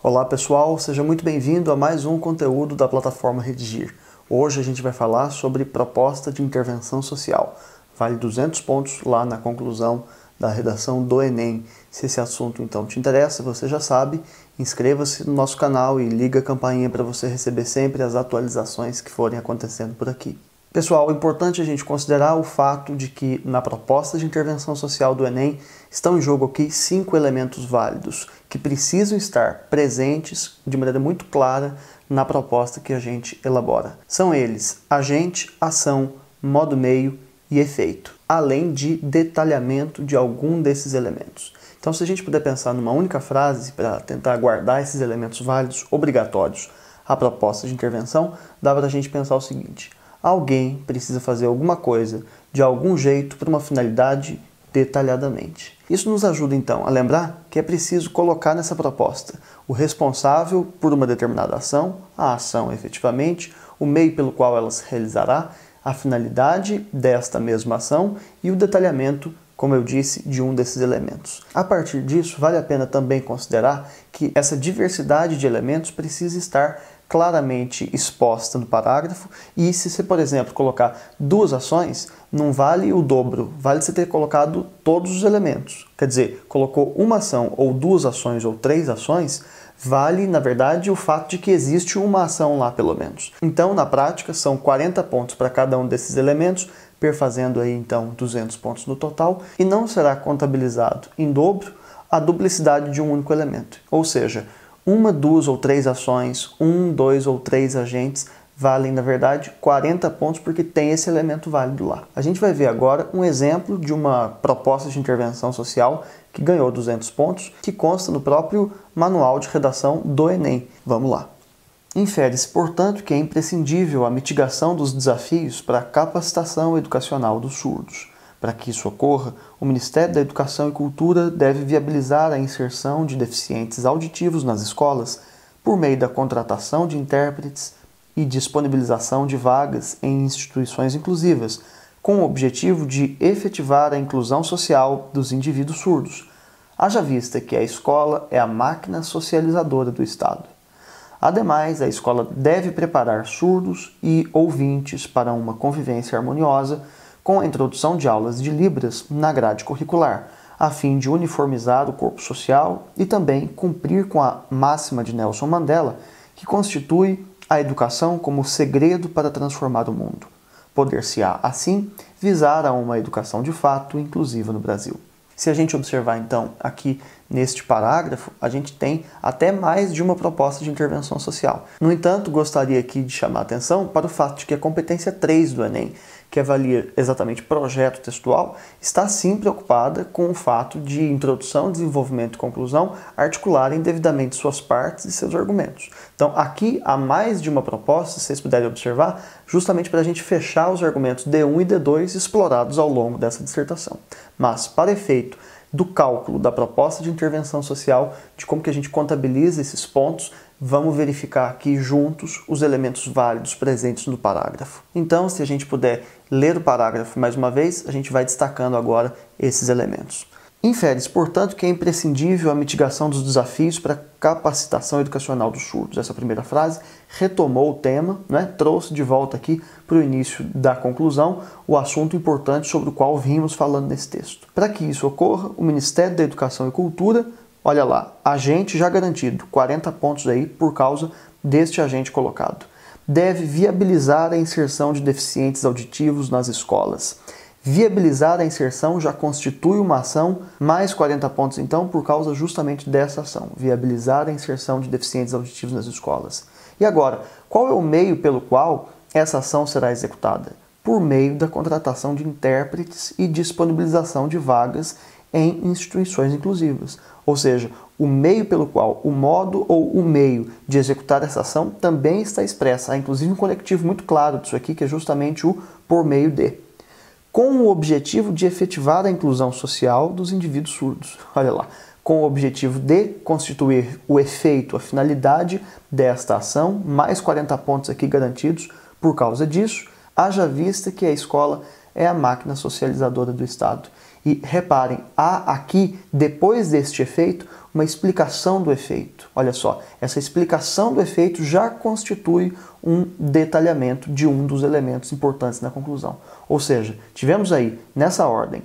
Olá pessoal, seja muito bem-vindo a mais um conteúdo da plataforma Redigir. Hoje a gente vai falar sobre proposta de intervenção social. Vale 200 pontos lá na conclusão da redação do Enem. Se esse assunto então te interessa, você já sabe, inscreva-se no nosso canal e liga a campainha para você receber sempre as atualizações que forem acontecendo por aqui. Pessoal, é importante a gente considerar o fato de que na proposta de intervenção social do Enem estão em jogo aqui 5 elementos válidos que precisam estar presentes de maneira muito clara na proposta que a gente elabora. São eles agente, ação, modo meio e efeito, além de detalhamento de algum desses elementos. Então, se a gente puder pensar numa única frase para tentar guardar esses elementos válidos obrigatórios à proposta de intervenção, dá para a gente pensar o seguinte: alguém precisa fazer alguma coisa, de algum jeito, para uma finalidade, detalhadamente. Isso nos ajuda, então, a lembrar que é preciso colocar nessa proposta o responsável por uma determinada ação, a ação efetivamente, o meio pelo qual ela se realizará, a finalidade desta mesma ação e o detalhamento, como eu disse, de um desses elementos. A partir disso, vale a pena também considerar que essa diversidade de elementos precisa estar claramente exposta no parágrafo, e se você, por exemplo, colocar 2 ações, não vale o dobro, vale você ter colocado todos os elementos. Quer dizer, colocou uma ação ou 2 ações ou 3 ações, vale, na verdade, o fato de que existe uma ação lá, pelo menos. Então, na prática, são 40 pontos para cada um desses elementos, perfazendo aí, então, 200 pontos no total, e não será contabilizado em dobro a duplicidade de um único elemento. Ou seja, 1, 2 ou 3 ações, 1, 2 ou 3 agentes valem, na verdade, 40 pontos porque tem esse elemento válido lá. A gente vai ver agora um exemplo de uma proposta de intervenção social que ganhou 200 pontos, que consta no próprio manual de redação do Enem. Vamos lá. Infere-se, portanto, que é imprescindível a mitigação dos desafios para a capacitação educacional dos surdos. Para que isso ocorra, o Ministério da Educação e Cultura deve viabilizar a inserção de deficientes auditivos nas escolas por meio da contratação de intérpretes e disponibilização de vagas em instituições inclusivas, com o objetivo de efetivar a inclusão social dos indivíduos surdos, haja vista que a escola é a máquina socializadora do Estado. Ademais, a escola deve preparar surdos e ouvintes para uma convivência harmoniosa, com a introdução de aulas de Libras na grade curricular, a fim de uniformizar o corpo social e também cumprir com a máxima de Nelson Mandela, que constitui a educação como segredo para transformar o mundo. Poder-se-á, assim, visar a uma educação de fato inclusiva no Brasil. Se a gente observar, então, aqui neste parágrafo, a gente tem até mais de uma proposta de intervenção social. No entanto, gostaria aqui de chamar a atenção para o fato de que a competência 3 do Enem, que avalia exatamente projeto textual, está sim preocupada com o fato de introdução, desenvolvimento e conclusão articularem devidamente suas partes e seus argumentos. Então, aqui há mais de uma proposta, se vocês puderem observar, justamente para a gente fechar os argumentos D1 e D2 explorados ao longo dessa dissertação. Mas, para efeito do cálculo da proposta de intervenção social, de como que a gente contabiliza esses pontos, vamos verificar aqui juntos os elementos válidos presentes no parágrafo. Então, se a gente puder ler o parágrafo mais uma vez, a gente vai destacando agora esses elementos. Infere-se, portanto, que é imprescindível a mitigação dos desafios para a capacitação educacional dos surdos. Essa primeira frase retomou o tema, trouxe de volta aqui para o início da conclusão o assunto importante sobre o qual vimos falando nesse texto. Para que isso ocorra, o Ministério da Educação e Cultura, olha lá, agente já garantido, 40 pontos aí por causa deste agente colocado, deve viabilizar a inserção de deficientes auditivos nas escolas. Viabilizar a inserção já constitui uma ação, mais 40 pontos então por causa justamente dessa ação, viabilizar a inserção de deficientes auditivos nas escolas. E agora, qual é o meio pelo qual essa ação será executada? Por meio da contratação de intérpretes e disponibilização de vagas em instituições inclusivas. Ou seja, o meio pelo qual, o modo ou o meio de executar essa ação também está expressa. Há inclusive um conectivo muito claro disso aqui, que é justamente o por meio de. Com o objetivo de efetivar a inclusão social dos indivíduos surdos. Olha lá, com o objetivo de constituir o efeito, a finalidade desta ação, mais 40 pontos aqui garantidos por causa disso, haja vista que a escola é a máquina socializadora do Estado. E reparem, há aqui, depois deste efeito, uma explicação do efeito. Olha só, essa explicação do efeito já constitui um detalhamento de um dos elementos importantes na conclusão. Ou seja, tivemos aí, nessa ordem,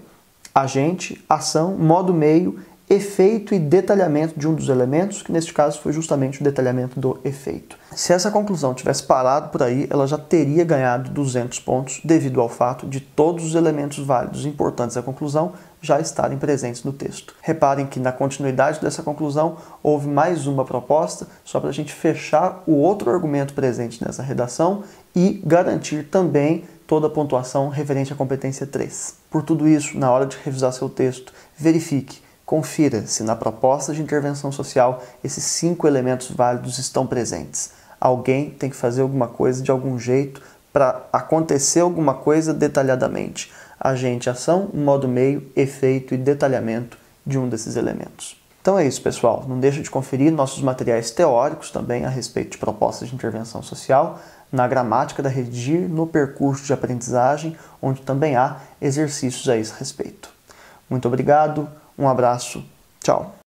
agente, ação, modo meio, efeito e detalhamento de um dos elementos, que neste caso foi justamente o detalhamento do efeito. Se essa conclusão tivesse parado por aí, ela já teria ganhado 200 pontos devido ao fato de todos os elementos válidos importantes da conclusão já estarem presentes no texto. Reparem que na continuidade dessa conclusão houve mais uma proposta, só para a gente fechar o outro argumento presente nessa redação e garantir também toda a pontuação referente à competência 3. Por tudo isso, na hora de revisar seu texto, verifique, confira se na proposta de intervenção social esses 5 elementos válidos estão presentes. Alguém tem que fazer alguma coisa de algum jeito para acontecer alguma coisa detalhadamente. Agente, ação, modo meio, efeito e detalhamento de um desses elementos. Então é isso, pessoal. Não deixe de conferir nossos materiais teóricos também a respeito de propostas de intervenção social, na gramática da Redigir, no percurso de aprendizagem, onde também há exercícios a esse respeito. Muito obrigado. Um abraço, tchau!